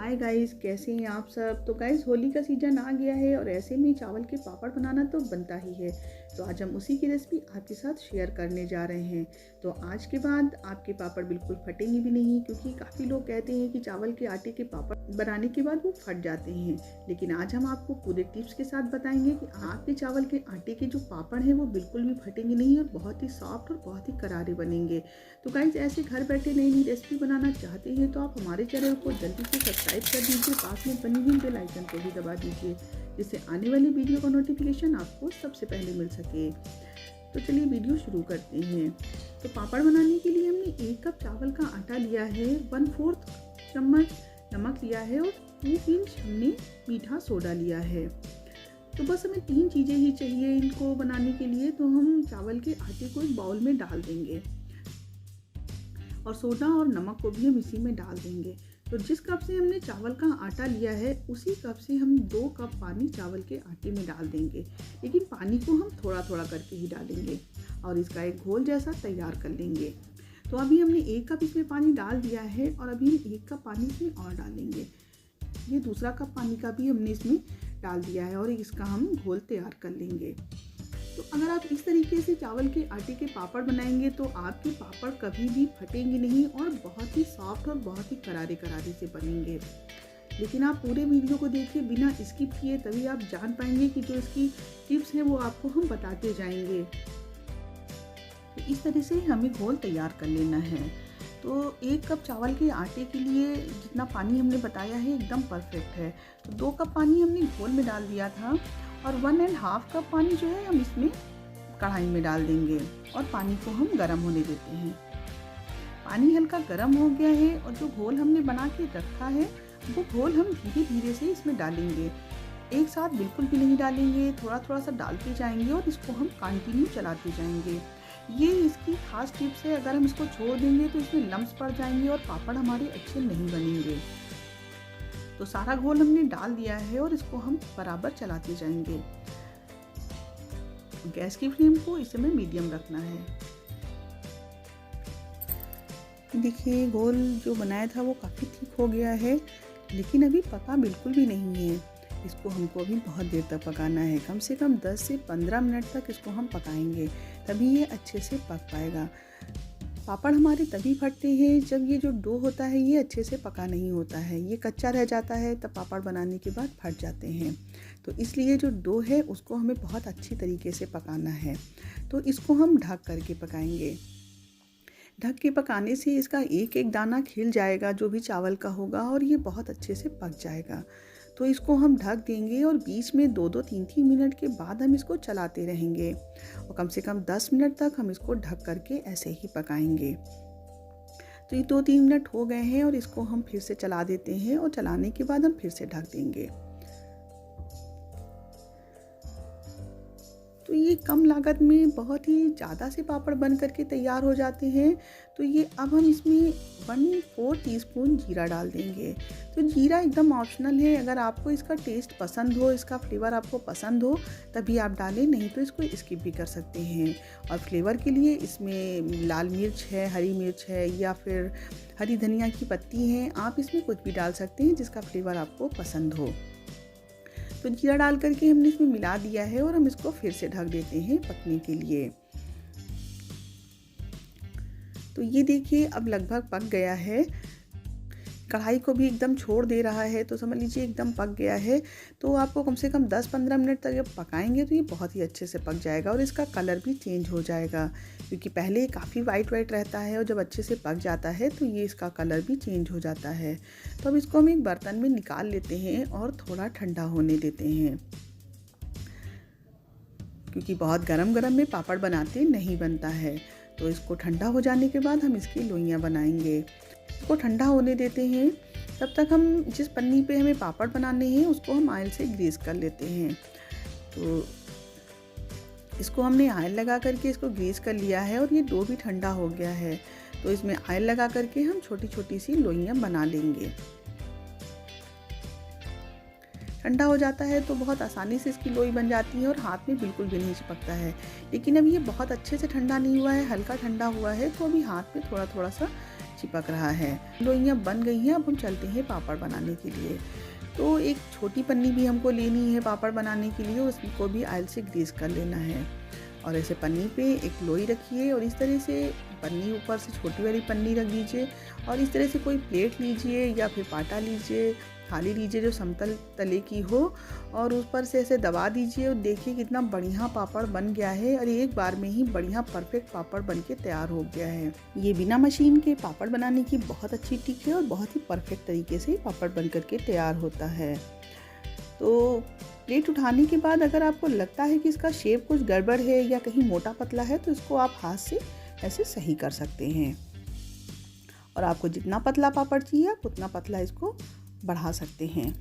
Hi guys, कैसे हैं आप सब। तो गाइस, होली का सीज़न आ गया है और ऐसे में चावल के पापड़ बनाना तो बनता ही है। तो आज हम उसी की रेसिपी आपके साथ शेयर करने जा रहे हैं। तो आज के बाद आपके पापड़ बिल्कुल फटेंगे भी नहीं, क्योंकि काफ़ी लोग कहते हैं कि चावल के आटे के पापड़ बनाने के बाद वो फट जाते हैं। लेकिन आज हम आपको पूरे टिप्स के साथ बताएंगे कि आपके चावल के आटे के जो पापड़ हैं वो बिल्कुल भी फटेंगे नहीं और बहुत ही सॉफ्ट और बहुत ही करारे बनेंगे। तो गाइस, ऐसे घर बैठे नई नई रेसिपी बनाना चाहते हैं तो आप हमारे चैनल को जल्दी से सब्सक्राइब कर दीजिए, पास में बनी हुई बेल आइकन को भी दबा दीजिए, जिससे आने वाली वीडियो का नोटिफिकेशन आपको सबसे पहले मिल सके। तो चलिए वीडियो शुरू करते हैं। तो पापड़ बनाने के लिए हमने 1 कप चावल का आटा लिया है, 1/4 चम्मच नमक लिया है और 2 पिंच हमने मीठा सोडा लिया है। तो बस हमें 3 चीज़ें ही चाहिए इनको बनाने के लिए। तो हम चावल के आटे को एक बाउल में डाल देंगे और सोडा और नमक को भी हम इसी में डाल देंगे। तो जिस कप से हमने चावल का आटा लिया है उसी कप से हम 2 कप पानी चावल के आटे में डाल देंगे, लेकिन पानी को हम थोड़ा थोड़ा करके ही डालेंगे और इसका एक घोल जैसा तैयार कर लेंगे। तो अभी हमने 1 कप इसमें पानी डाल दिया है और अभी हम 1 कप पानी इसमें और डालेंगे। ये दूसरा कप पानी का भी हमने इसमें डाल दिया है और इसका हम घोल तैयार कर लेंगे। तो अगर आप इस तरीके से चावल के आटे के पापड़ बनाएंगे तो आपके पापड़ कभी भी फटेंगे नहीं और बहुत ही सॉफ्ट और बहुत ही करारे करारे से बनेंगे। लेकिन आप पूरे वीडियो को देखिए बिना स्किप किए, तभी आप जान पाएंगे कि जो इसकी टिप्स हैं वो आपको हम बताते जाएंगे। तो इस तरह से हमें घोल तैयार कर लेना है। तो 1 कप चावल के आटे के लिए जितना पानी हमने बताया है एकदम परफेक्ट है। तो 2 कप पानी हमने घोल में डाल दिया था और 1.5 कप पानी जो है हम इसमें कढ़ाई में डाल देंगे और पानी को हम गर्म होने देते हैं। पानी हल्का गर्म हो गया है और जो घोल हमने बना के रखा है वो घोल हम धीरे धीरे से इसमें डालेंगे। एक साथ बिल्कुल भी नहीं डालेंगे, थोड़ा थोड़ा सा डालते जाएंगे और इसको हम कंटिन्यू चलाते जाएंगे। ये इसकी खास टिप्स है। अगर हम इसको छोड़ देंगे तो इसमें लम्स पड़ जाएंगे और पापड़ हमारे अच्छे नहीं बनेंगे। तो सारा घोल हमने डाल दिया है और इसको हम बराबर चलाते जाएंगे। गैस की फ्लेम को इस समय मीडियम रखना है। देखिए, घोल जो बनाया था वो काफ़ी ठीक हो गया है, लेकिन अभी पका बिल्कुल भी नहीं है। इसको हमको अभी बहुत देर तक पकाना है, कम से कम 10 से 15 मिनट तक इसको हम पकाएंगे, तभी ये अच्छे से पक पाएगा। पापड़ हमारे तभी फटते हैं जब ये जो डो होता है ये अच्छे से पका नहीं होता है, ये कच्चा रह जाता है, तब पापड़ बनाने के बाद फट जाते हैं। तो इसलिए जो डो है उसको हमें बहुत अच्छी तरीके से पकाना है। तो इसको हम ढक करके पकाएंगे। ढक के पकाने से इसका एक एक दाना खिल जाएगा जो भी चावल का होगा और ये बहुत अच्छे से पक जाएगा। तो इसको हम ढक देंगे और बीच में 2-2, 3-3 मिनट के बाद हम इसको चलाते रहेंगे और कम से कम 10 मिनट तक हम इसको ढक करके ऐसे ही पकाएंगे। तो ये 2-3 मिनट हो गए हैं और इसको हम फिर से चला देते हैं और चलाने के बाद हम फिर से ढक देंगे। तो ये कम लागत में बहुत ही ज़्यादा से पापड़ बन करके तैयार हो जाते हैं। तो ये अब हम इसमें 1/4 टीस्पून जीरा डाल देंगे। तो जीरा एकदम ऑप्शनल है, अगर आपको इसका टेस्ट पसंद हो, इसका फ्लेवर आपको पसंद हो तभी आप डालें, नहीं तो इसको स्किप भी कर सकते हैं। और फ्लेवर के लिए इसमें लाल मिर्च है, हरी मिर्च है या फिर हरी धनिया की पत्ती है, आप इसमें कुछ भी डाल सकते हैं जिसका फ्लेवर आपको पसंद हो। तो जीरा डाल करके हमने इसमें मिला दिया है और हम इसको फिर से ढक देते हैं पकने के लिए। तो ये देखिए अब लगभग पक गया है, कढ़ाई को भी एकदम छोड़ दे रहा है, तो समझ लीजिए एकदम पक गया है। तो आपको कम से कम 10-15 मिनट तक जब पकाएंगे तो ये बहुत ही अच्छे से पक जाएगा और इसका कलर भी चेंज हो जाएगा, क्योंकि पहले काफ़ी वाइट रहता है और जब अच्छे से पक जाता है तो ये इसका कलर भी चेंज हो जाता है। तो अब इसको हम एक बर्तन में निकाल लेते हैं और थोड़ा ठंडा होने देते हैं, क्योंकि बहुत गरम गरम में पापड़ बनाते नहीं बनता है। तो इसको ठंडा हो जाने के बाद हम इसकी लोइयाँ बनाएंगे। इसको ठंडा होने देते हैं। तब तक हम जिस पन्नी पे हमें पापड़ बनाने हैं उसको हम ऑयल से ग्रीस कर लेते हैं। तो इसको हमने ऑयल लगा करके इसको ग्रीस कर लिया है और ये डो भी ठंडा हो गया है। तो इसमें ऑयल लगा करके हम छोटी छोटी सी लोइयाँ बना लेंगे। ठंडा हो जाता है तो बहुत आसानी से इसकी लोई बन जाती है और हाथ में बिल्कुल भी नहीं चिपकता है। लेकिन अब ये बहुत अच्छे से ठंडा नहीं हुआ है, हल्का ठंडा हुआ है, तो अभी हाथ में थोड़ा थोड़ा सा चिपक रहा है। लोइयाँ बन गई हैं, अब हम चलते हैं पापड़ बनाने के लिए। तो एक छोटी पन्नी भी हमको लेनी है पापड़ बनाने के लिए, उसको भी ऑयल से ग्रीस कर लेना है। और ऐसे पन्नी पे एक लोई रखिए और इस तरह से पन्नी ऊपर से छोटी वाली पन्नी रख दीजिए और इस तरह से कोई प्लेट लीजिए या फिर पाटा लीजिए, थाली लीजिए जो समतल तले की हो और ऊपर से ऐसे दबा दीजिए और देखिए कितना बढ़िया पापड़ बन गया है और एक बार में ही बढ़िया परफेक्ट पापड़ बन के तैयार हो गया है। ये बिना मशीन के पापड़ बनाने की बहुत अच्छी ट्रिक है और बहुत ही परफेक्ट तरीके से पापड़ बन करके तैयार होता है। तो प्लेट उठाने के बाद अगर आपको लगता है कि इसका शेप कुछ गड़बड़ है या कहीं मोटा पतला है तो इसको आप हाथ से ऐसे सही कर सकते हैं और आपको जितना पतला पापड़ चाहिए आप उतना पतला इसको बढ़ा सकते हैं।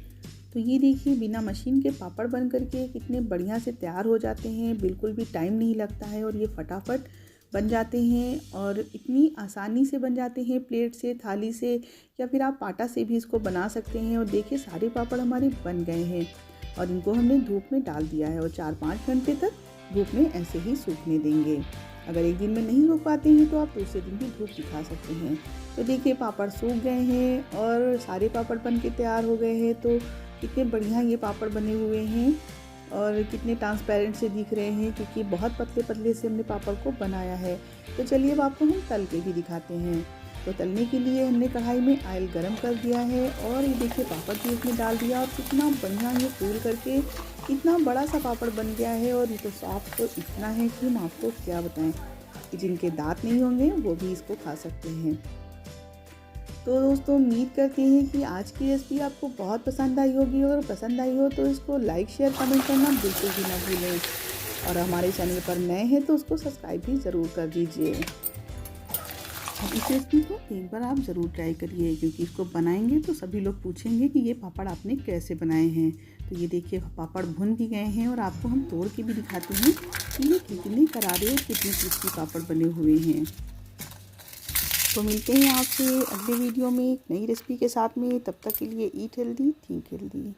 तो ये देखिए बिना मशीन के पापड़ बन करके कितने बढ़िया से तैयार हो जाते हैं, बिल्कुल भी टाइम नहीं लगता है और ये फटाफट बन जाते हैं और इतनी आसानी से बन जाते हैं। प्लेट से, थाली से या फिर आप पाटा से भी इसको बना सकते हैं। और देखिए सारे पापड़ हमारे बन गए हैं और इनको हमने धूप में डाल दिया है और 4-5 घंटे तक धूप में ऐसे ही सूखने देंगे। अगर एक दिन में नहीं सूख पाते हैं तो आप दूसरे दिन भी धूप दिखा सकते हैं। तो देखिए पापड़ सूख गए हैं और सारे पापड़ बन के तैयार हो गए हैं। तो कितने बढ़िया ये पापड़ बने हुए हैं और कितने ट्रांसपेरेंट से दिख रहे हैं क्योंकि बहुत पतले पतले से हमने पापड़ को बनाया है। तो चलिए अब आपको हम तल के भी दिखाते हैं। तो तलने के लिए हमने कढ़ाई में ऑयल गरम कर दिया है और ये देखिए पापड़ भी इसमें डाल दिया और कितना बढ़िया ये फूल करके इतना बड़ा सा पापड़ बन गया है और ये तो सॉफ्ट तो इतना है कि हम आपको क्या बताएं। जिनके दांत नहीं होंगे वो भी इसको खा सकते हैं। तो दोस्तों उम्मीद करते हैं कि आज की रेसिपी आपको बहुत पसंद आई होगी और पसंद आई हो तो इसको लाइक, शेयर, कमेंट करना बिल्कुल भी ना भूलें और हमारे चैनल पर नए हैं तो उसको सब्सक्राइब भी ज़रूर कर दीजिए। अब इस रेसिपी को एक बार आप ज़रूर ट्राई करिए क्योंकि इसको बनाएंगे तो सभी लोग पूछेंगे कि ये पापड़ आपने कैसे बनाए हैं। तो ये देखिए पापड़ भुन भी गए हैं और आपको हम तोड़ के भी दिखाते हैं कि ये कितने करारे और कितने क्रिस्पी पापड़ बने हुए हैं। तो मिलते हैं आपसे अगले वीडियो में एक नई रेसिपी के साथ में। तब तक के लिए ईट हेल्दी, थिंक हेल्दी।